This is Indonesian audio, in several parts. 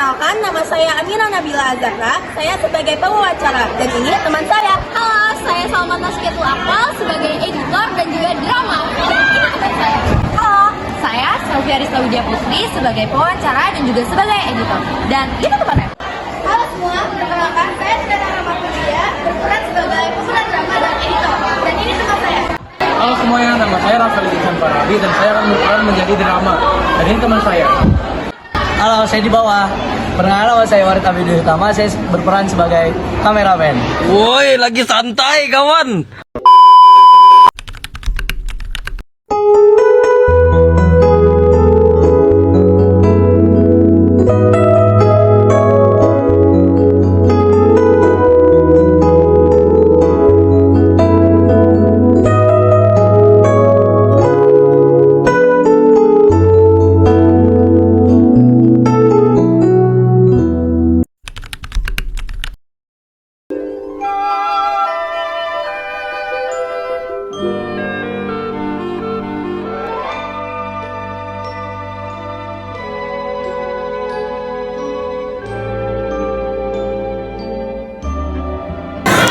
Perkenalkan, nama saya Amira Nabila Azahra. Saya sebagai pewawancara. Dan ini teman saya. Halo, saya Salma Tasqiatul Akmal sebagai editor dan juga drama. Dan ini teman saya. Halo, saya Sofia Rizka Widya Putri sebagai pewawancara dan juga sebagai editor. Dan itu temannya. Halo semua, perkenalkan saya Tedana Rahmapudia berperan sebagai pemeran drama dan editor. Dan ini teman saya. Halo semuanya, nama saya Rafael Iksan Parabi dan saya akan berperan menjadi drama. Dan ini teman saya. Halo, saya di bawah. Perkenalkan, nama saya Warid Abidul Utama. Saya berperan sebagai kameramen. Woi, lagi santai kawan.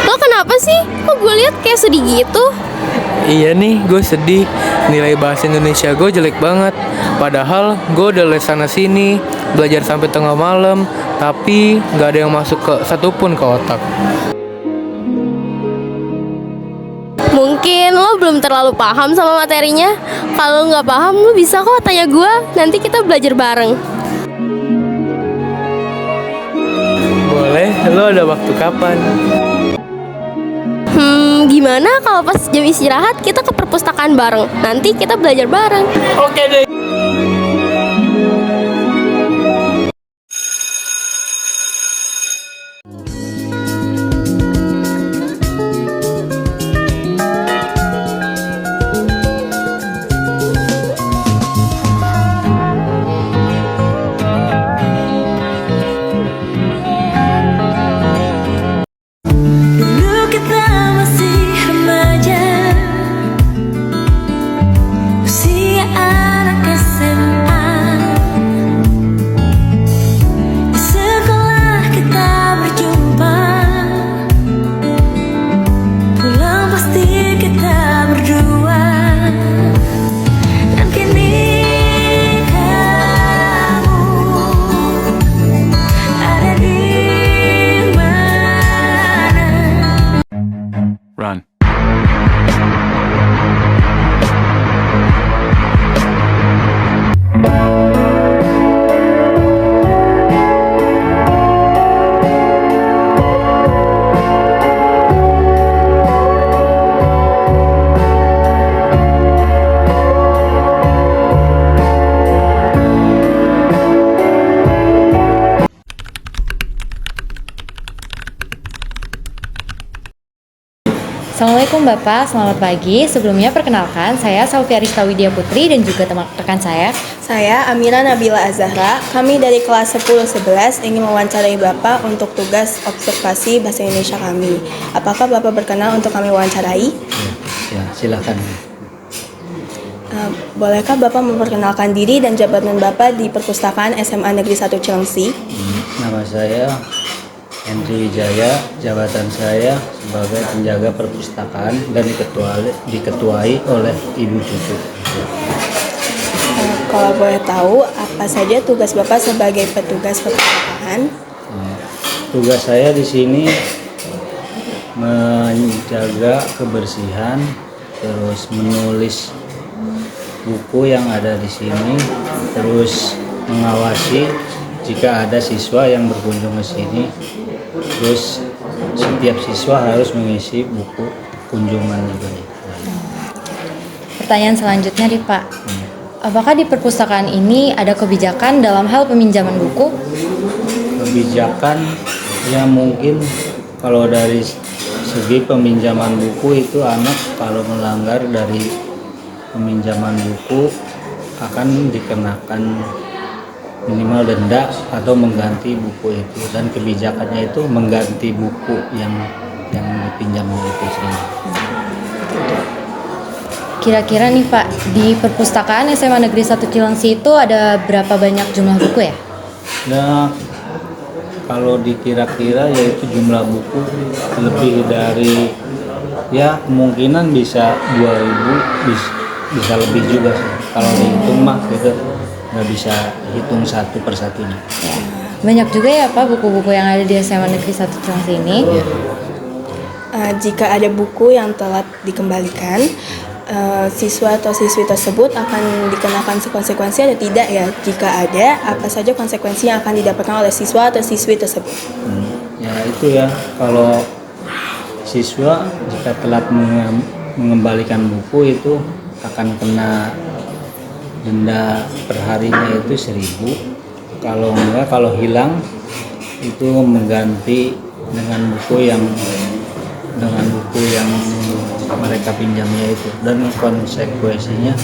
Lo kenapa sih? Kok gue lihat kayak sedih gitu? Iya nih, gue sedih. Nilai bahasa Indonesia gue jelek banget. Padahal gue udah les sana sini, belajar sampai tengah malam, tapi nggak ada yang masuk ke satupun ke otak. Mungkin lo belum terlalu paham sama materinya. Kalau nggak paham, lo bisa kok tanya gue. Nanti kita belajar bareng. Boleh, lo ada waktu kapan? Gimana kalau pas jam istirahat kita ke perpustakaan bareng? Nanti kita belajar bareng. Oke deh. Dulu kita masih remaja, usia anak SMA. Di sekolah kita berjumpa, pulang pasti kita berdua. Dan kini kamu ada di mana? Run. Assalamualaikum Bapak, selamat pagi. Sebelumnya perkenalkan, saya Sofia Rizka Widya Putri dan juga teman rekan saya. Saya Amira Nabila Azahra. Kami dari kelas 10-11 ingin mewawancarai Bapak untuk tugas observasi bahasa Indonesia kami. Apakah Bapak berkenan untuk kami wawancarai? Ya, silakan. Bolehkah Bapak memperkenalkan diri dan jabatan Bapak di Perpustakaan SMA Negeri 1 Cilengsi? Nama saya Henry Wijaya. Jabatan saya sebagai penjaga perpustakaan dan diketuai oleh Ibu Cucu. Kalau boleh tahu, apa saja tugas Bapak sebagai petugas perpustakaan? Tugas saya di sini menjaga kebersihan, terus menulis buku yang ada di sini, terus mengawasi jika ada siswa yang berkunjung ke sini. Terus setiap siswa harus mengisi buku kunjungan juga. Pertanyaan selanjutnya nih Pak. Apakah di perpustakaan ini ada kebijakan dalam hal peminjaman buku? Kebijakan yang mungkin kalau dari segi peminjaman buku itu anak kalau melanggar dari peminjaman buku akan dikenakan minimal denda atau mengganti buku itu, dan kebijakannya itu mengganti buku yang dipinjam itu sendiri. Kira-kira nih Pak, di perpustakaan SMA Negeri 1 Cilengsi itu ada berapa banyak jumlah buku ya? Nah, kalau dikira-kira yaitu jumlah buku lebih dari ya kemungkinan bisa 2000, bisa lebih juga sih. Kalau dihitung mah gitu nggak bisa hitung satu persatunya. Banyak juga ya Pak buku-buku yang ada di SMA Negeri 1 Cilengsi ini. Jika ada buku yang telat dikembalikan, siswa atau siswi tersebut akan dikenakan konsekuensi atau tidak ya? Jika ada, apa saja konsekuensi yang akan didapatkan oleh siswa atau siswi tersebut? Ya itu ya, kalau siswa jika telat mengembalikan buku itu akan kena denda per harinya itu 1.000. Kalau enggak, kalau hilang itu mengganti dengan buku yang mereka pinjamnya itu, dan konsekuensinya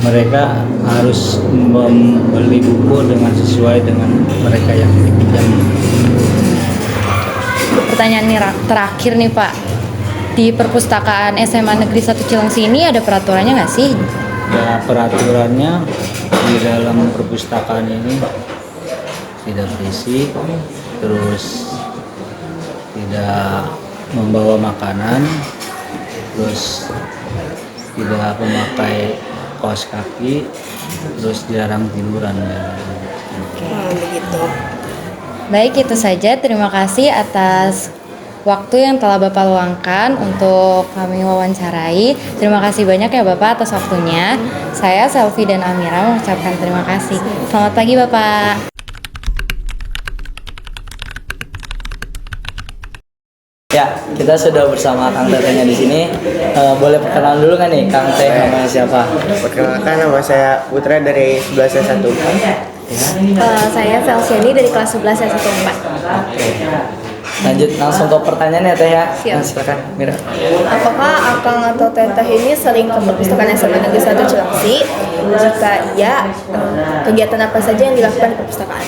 mereka harus membeli buku dengan sesuai dengan mereka yang dipinjam. Pertanyaan terakhir nih Pak, di perpustakaan SMA Negeri 1 Cilengsi ini ada peraturannya nggak sih? Ya, peraturannya di dalam perpustakaan ini tidak berisik, terus tidak membawa makanan, terus tidak memakai kaos kaki, terus dilarang tiduran. Begitu. Baik, itu saja. Terima kasih atas waktu yang telah Bapak luangkan untuk kami wawancarai. Terima kasih banyak ya Bapak atas waktunya. Saya Selvi dan Amira mengucapkan terima kasih. Selamat pagi Bapak. Ya, kita sudah bersama Kang Tetehnya di sini. Boleh perkenalan dulu kan nih, Kang Teh namanya siapa? Perkenalkan, nama saya Putra dari 11 S1. Saya Felsiani dari kelas 11 S14. Oke. Lanjut langsung ke pertanyaannya Teh ya. Siap. Nah, silakan Mira. Apakah Akang atau Teteh ini sering ke perpustakaan SMA Negeri 1 Cilengsi? Jika iya, kegiatan apa saja yang dilakukan di perpustakaan?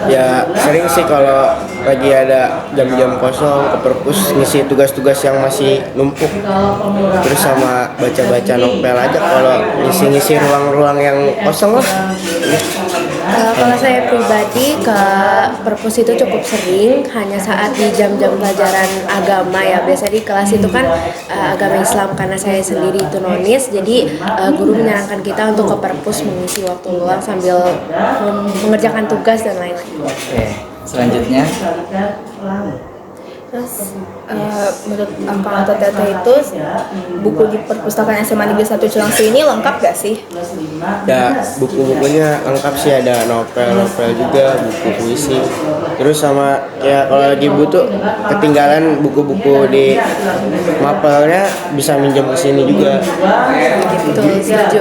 Ya sering sih kalau lagi ada jam-jam kosong ke perpus ngisi tugas-tugas yang masih numpuk. Terus sama baca-baca novel aja kalau ngisi-ngisi ruang-ruang yang kosong lah. Kalau saya pribadi ke perpus itu cukup sering, hanya saat di jam-jam pelajaran agama ya. Biasanya di kelas itu kan agama Islam, karena saya sendiri itu nonis, jadi guru menyarankan kita untuk ke perpus mengisi waktu luang sambil mengerjakan tugas dan lain-lain. Oke. Selanjutnya Terus menurut Akang atau Teteh itu buku di perpustakaan SMA Negeri 1 Cilengsi ini lengkap gak sih? Ya buku-bukunya lengkap sih, ada novel-novel juga, buku puisi. Terus sama ya kalau lagi butuh ketinggalan buku-buku di mapelnya bisa minjem ke sini juga. Betul, setuju.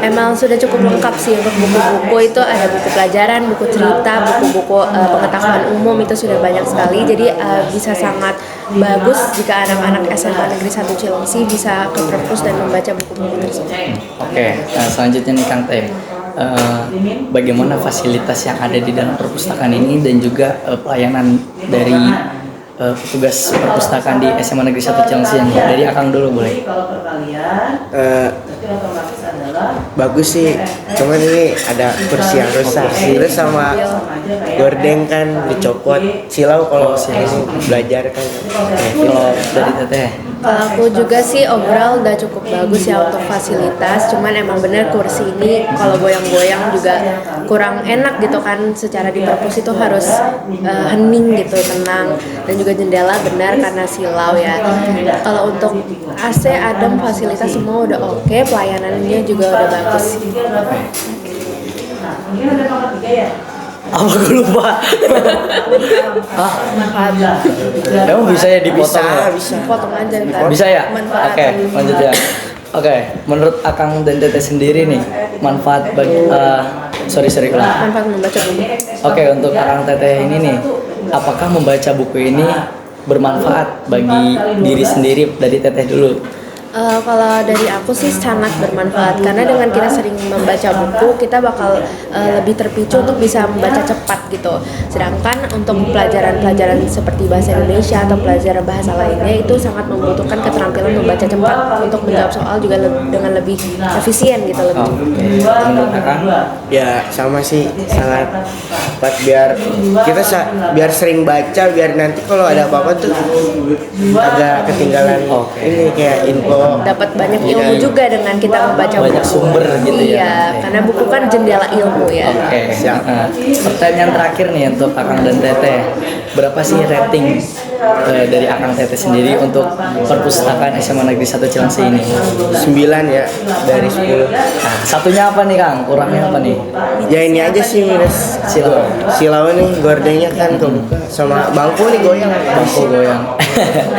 Emang sudah cukup lengkap sih untuk buku-buku itu, ada buku pelajaran, buku cerita, buku-buku pengetahuan umum itu sudah banyak sekali. Jadi bisa sangat bagus jika anak-anak SMA Negeri 1 Cilengsi bisa ke perpus dan membaca buku-buku tersebut. Oke, nah selanjutnya nih Kang Teh, bagaimana fasilitas yang ada di dalam perpustakaan ini dan juga pelayanan dari petugas perpustakaan di SMA Negeri 1 Cilengsi yang dari Akang dulu boleh? Bagus sih, cuman ini ada kursi yang rusak. Terus sama gordeng kan dicopot, silau kalau ini belajar kan. Kalau dari Teteh? Kalau aku juga sih overall udah cukup bagus ya untuk fasilitas, cuman emang bener kursi ini kalau goyang-goyang juga kurang enak gitu kan. Secara di perpus itu harus hening gitu, tenang, dan juga jendela benar karena silau ya. Kalau untuk AC, adem, fasilitas semua udah oke, pelayanannya juga udah bagus. Apa gue lupa? Hah? Emang bisa ya dipotong ya? Bisa. Potong aja kan. Bisa ya? Manfaat. Oke, lanjut ya. Oke, menurut Akang dan Teteh sendiri nih, manfaat bagi sorry ulang. Manfaat membaca buku. Oke, untuk Akang Teteh ini nih, apakah membaca buku ini bermanfaat bagi diri sendiri? Dari Teteh dulu. Kalau dari aku sih sangat bermanfaat karena dengan kita sering membaca buku kita bakal lebih terpicu untuk bisa membaca cepat gitu. Sedangkan untuk pelajaran-pelajaran seperti bahasa Indonesia atau pelajaran bahasa lainnya itu sangat membutuhkan keterampilan membaca cepat untuk menjawab soal juga dengan lebih efisien gitu lebih. Menurut Kakang? Ya sama sih, sangat tepat biar kita biar sering baca, biar nanti kalau ada apa-apa tuh agak ketinggalan ini kayak info. Dapat banyak ilmu juga dengan kita membaca Banyak buku. sumber gitu ya. Iya, karena buku kan jendela ilmu ya. Oke, Siap. Pertanyaan terakhir nih untuk Akang dan Teteh. Berapa sih rating dari Akang Teteh sendiri untuk perpustakaan SMA Negeri 1 Cilengsi ini? 9 ya dari 10. Nah, satunya apa nih Kang? Kurangnya apa nih? Ya ini aja sih minus Silau. silau nih, gordengnya kan kebuka sama bangku nih goyang. Bangku goyang.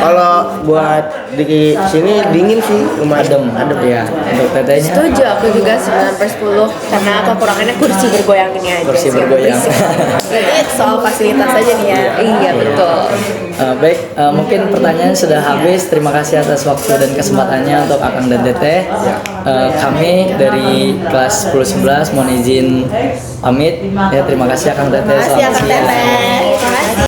Kalau buat di sini dingin sih, lumayan Adem ya. Untuk Tetehnya? Setuju, aku juga 9/10 karena kekurangannya kursi bergoyang ini aja. Kursi sih yang bergoyang. berisik. Jadi soal fasilitas aja nih ya. Iya betul. Baik, mungkin pertanyaan sudah habis. Terima kasih atas waktu dan kesempatannya untuk Akang dan Teteh. Kami dari kelas 10-11 mohon izin pamit. Ya, terima kasih Akang Teteh. Terima kasih Selamat Kang siang. Teteh. Terima kasih.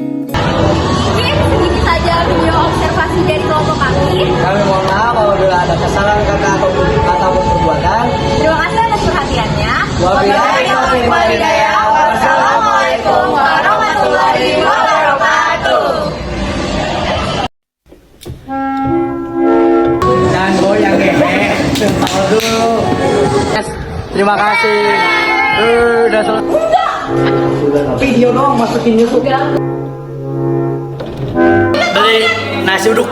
Mungkin sedikit saja video observasi dari kelompok kami. Kami mohon maaf apabila ada kesalahan kata ataupun perbuatan. Terima kasih atas perhatiannya. Wabillahi taufiq wal hidayah. Wassalamualaikum warahmatullahi wabarakatuh. Dan goyang gehe. Tahu dulu. Terima kasih. Udah selesai. Video dong masukin YouTube. Dari nasi uduk.